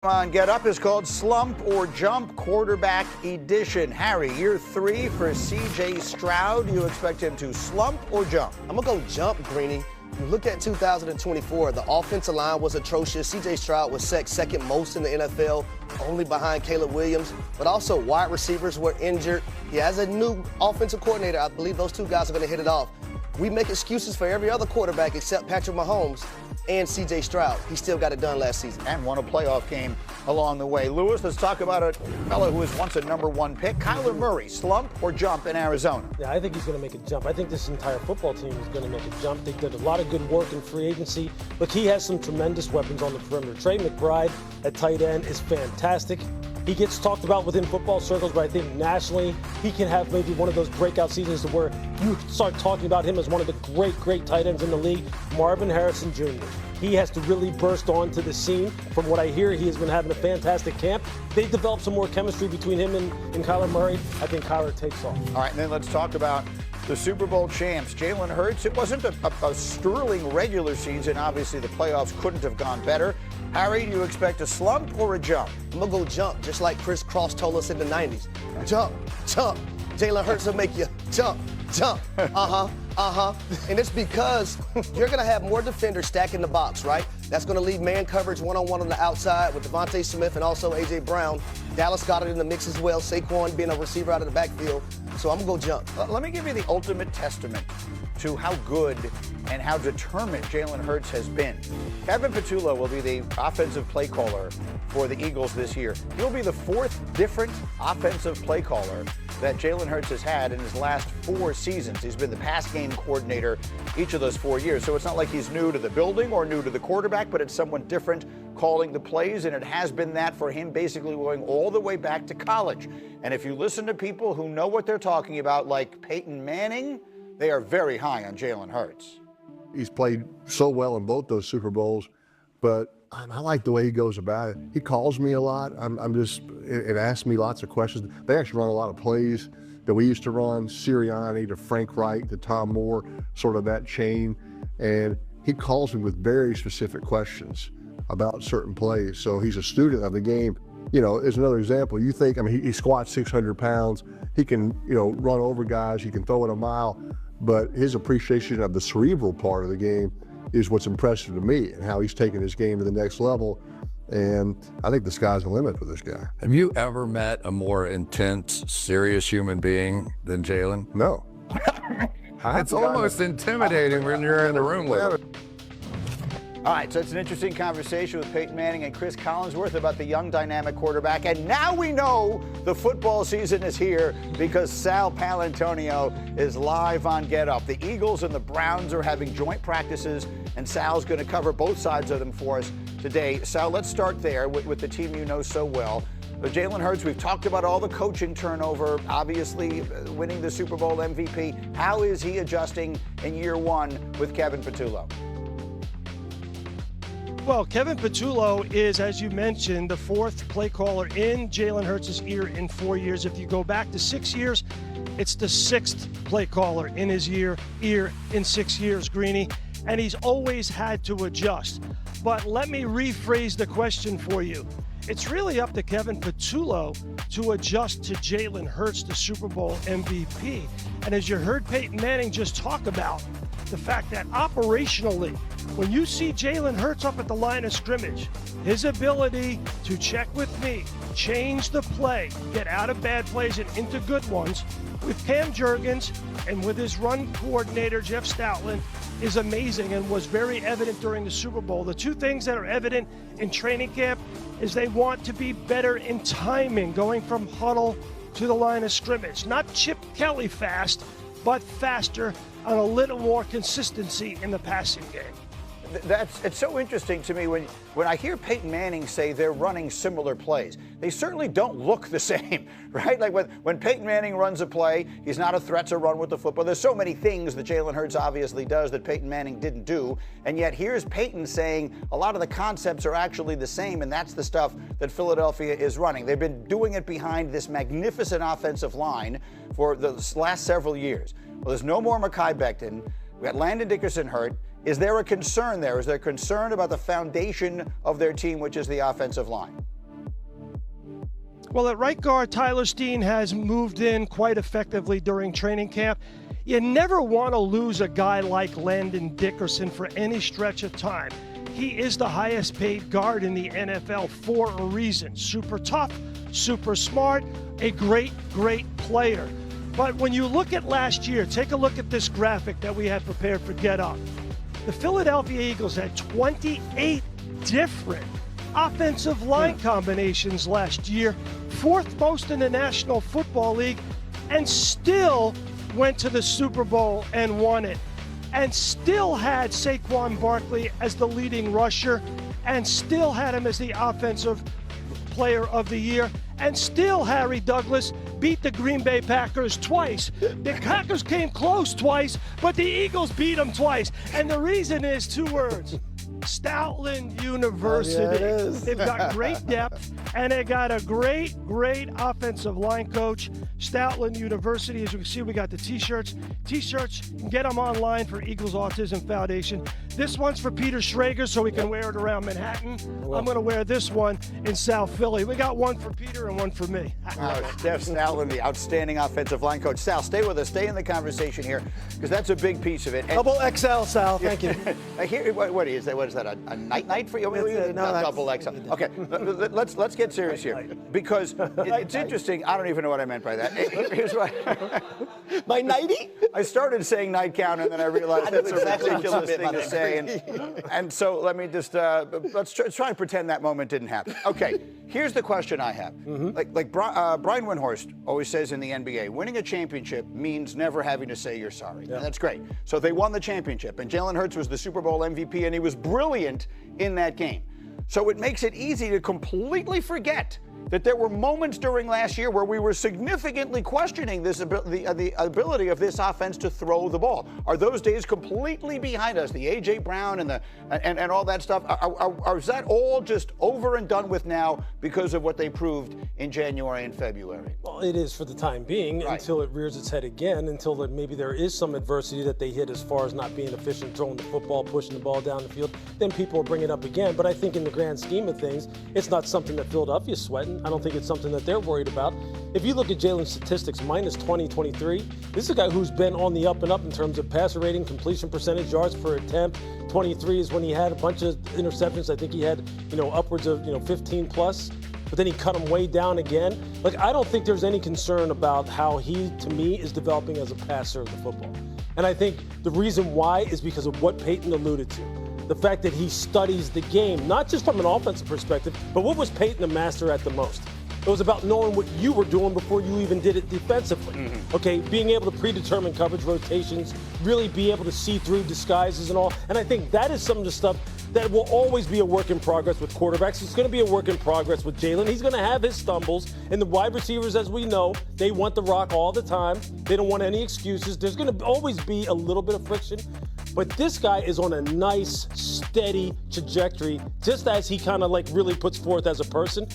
On Get Up is called Slump or Jump Quarterback Edition. Harry, year 3 for C.J. Stroud. You expect him to slump or jump? I'm going to go jump, Greeny. You look at 2024, the offensive line was atrocious. C.J. Stroud was second most in the NFL, only behind Caleb Williams. But also wide receivers were injured. He has a new offensive coordinator. I believe those two guys are going to hit it off. We make excuses for every other quarterback except Patrick Mahomes and C.J. Stroud. He still got it done last season. And won a playoff game along the way. Lewis, let's talk about a fellow who was once a #1 pick. Kyler Murray, slump or jump in Arizona? Yeah, I think he's going to make a jump. I think this entire football team is going to make a jump. They did a lot of good work in free agency. Look, he has some tremendous weapons on the perimeter. Trey McBride at tight end is fantastic. He gets talked about within football circles, but I think nationally he can have maybe one of those breakout seasons to where you start talking about him as one of the great tight ends in the league. Marvin Harrison Jr. He has to really burst onto the scene. From what I hear, he has been having a fantastic camp. They developed some more chemistry between him and Kyler Murray. I think Kyler takes off. All right, and then let's talk about the Super Bowl champs, Jalen Hurts. It wasn't a sterling regular season. Obviously, the playoffs couldn't have gone better. Harry, do you expect a slump or a jump? I'm going to go jump, just like Chris Cross told us in the 90s. Jump, jump. Jalen Hurts will make you jump, jump. And it's because you're going to have more defenders stacking the box, right? That's going to leave man coverage one-on-one on the outside with Devontae Smith and also A.J. Brown. Dallas got it in the mix as well. Saquon being a receiver out of the backfield. So I'm going to go jump. Let me give you the ultimate testament to how good and how determined Jalen Hurts has been. Kevin Patullo will be the offensive play caller for the Eagles this year. He'll be the 4th different offensive play caller that Jalen Hurts has had in his last 4 seasons. He's been the pass game coordinator each of those 4 years. So it's not like he's new to the building or new to the quarterback, but it's someone different calling the plays, and it has been that for him basically going all the way back to college. And if you listen to people who know what they're talking about, like Peyton Manning, they are very high on Jalen Hurts. He's played so well in both those Super Bowls, but I like the way he goes about it. He calls me a lot. It asks me lots of questions. They actually run a lot of plays that we used to run, Sirianni to Frank Wright to Tom Moore, sort of that chain. And he calls me with very specific questions about certain plays. So he's a student of the game. You know, as another example, you think, he squats 600 pounds. He can, run over guys. He can throw it a mile. But his appreciation of the cerebral part of the game is what's impressive to me, and how he's taken his game to the next level. And I think the sky's the limit for this guy. Have you ever met a more intense, serious human being than Jalen? No. It's almost intimidating when you're in the room with him. All right, so it's an interesting conversation with Peyton Manning and Chris Collinsworth about the young dynamic quarterback. And now we know the football season is here because Sal Paolantonio is live on Get Up. The Eagles and the Browns are having joint practices, and Sal's going to cover both sides of them for us today. Sal, let's start there with the team you know so well. Jalen Hurts, we've talked about all the coaching turnover, obviously winning the Super Bowl MVP. How is he adjusting in year 1 with Kevin Patullo? Well, Kevin Patullo is, as you mentioned, the 4th play caller in Jalen Hurts' ear in 4 years. If you go back to 6 years, it's the 6th play caller in his ear in 6 years, Greeny, and he's always had to adjust. But let me rephrase the question for you. It's really up to Kevin Patullo to adjust to Jalen Hurts, the Super Bowl MVP. And as you heard Peyton Manning just talk about, the fact that operationally, when you see Jalen Hurts up at the line of scrimmage, his ability to check with me, change the play, get out of bad plays and into good ones, with Cam Jurgens and with his run coordinator, Jeff Stoutland, is amazing and was very evident during the Super Bowl. The 2 things that are evident in training camp is they want to be better in timing, going from huddle to the line of scrimmage. Not Chip Kelly fast, but faster and a little more consistency in the passing game. It's so interesting to me when I hear Peyton Manning say they're running similar plays. They certainly don't look the same, right? Like when Peyton Manning runs a play, he's not a threat to run with the football. There's so many things that Jalen Hurts obviously does that Peyton Manning didn't do, and yet here's Peyton saying a lot of the concepts are actually the same, and that's the stuff that Philadelphia is running. They've been doing it behind this magnificent offensive line for the last several years. Well, there's no more Mekhi Becton. We got Landon Dickerson hurt. Is there a concern there? Is there concern about the foundation of their team, which is the offensive line? Well, at right guard, Tyler Steen has moved in quite effectively during training camp. You never want to lose a guy like Landon Dickerson for any stretch of time. He is the highest paid guard in the NFL for a reason. Super tough, super smart, a great, great player. But when you look at last year, take a look at this graphic that we had prepared for Get Up. The Philadelphia Eagles had 28 different offensive line combinations last year, fourth most in the National Football League, and still went to the Super Bowl and won it, and still had Saquon Barkley as the leading rusher, and still had him as the offensive player of the year, and still Harry Douglas beat the Green Bay Packers twice. The Packers came close twice, but the Eagles beat them twice. And the reason is two words: Stoutland University. Oh, yeah, it is. They've got great depth, and they got a great, great offensive line coach. Stoutland University, as you can see, we got the T-shirts. T-shirts, you can get them online for Eagles Autism Foundation. This one's for Peter Schrager, so we can wear it around Manhattan. I'm going to wear this one in South Philly. We got one for Peter and one for me. Steph Stoutland, the outstanding offensive line coach. Sal, stay with us. Stay in the conversation here, because that's a big piece of it. And Double XL, Sal. Thank you. Here, what is that? What is that? A night for you? Double XL. Okay, let's get serious here, because it's interesting. I don't even know what I meant by that. Here's what. My 90? I started saying nightgown, and then I realized that's exactly a what you ridiculous meant thing by to say. And so let me just let's try and pretend that moment didn't happen. Okay, here's the question I have. Brian Windhorst always says in the NBA, winning a championship means never having to say you're sorry. Yeah. And that's great. So they won the championship, and Jalen Hurts was the Super Bowl MVP, and he was brilliant in that game. So it makes it easy to completely forget that there were moments during last year where we were significantly questioning the ability of this offense to throw the ball. Are those days completely behind us? The A.J. Brown and all that stuff, is that all just over and done with now because of what they proved in January and February? Well, it is for the time being, right, until it rears its head again, until maybe there is some adversity that they hit as far as not being efficient, throwing the football, pushing the ball down the field. Then people will bring it up again. But I think in the grand scheme of things, it's not something that Philadelphia's sweating. I don't think it's something that they're worried about. If you look at Jalen's statistics, minus 20, 23, this is a guy who's been on the up and up in terms of passer rating, completion percentage, yards per attempt. 23 is when he had a bunch of interceptions. I think he had, upwards of, 15 plus. But then he cut him way down again. I don't think there's any concern about how he, to me, is developing as a passer of the football. And I think the reason why is because of what Peyton alluded to. The fact that he studies the game, not just from an offensive perspective, but what was Peyton the master at the most? It was about knowing what you were doing before you even did it defensively. Mm-hmm. Okay, being able to predetermine coverage rotations, really be able to see through disguises and all. And I think that is some of the stuff that will always be a work in progress with quarterbacks. It's going to be a work in progress with Jalen. He's going to have his stumbles. And the wide receivers, as we know, they want the rock all the time. They don't want any excuses. There's going to always be a little bit of friction. But this guy is on a nice, steady trajectory, just as he kind of really puts forth as a person.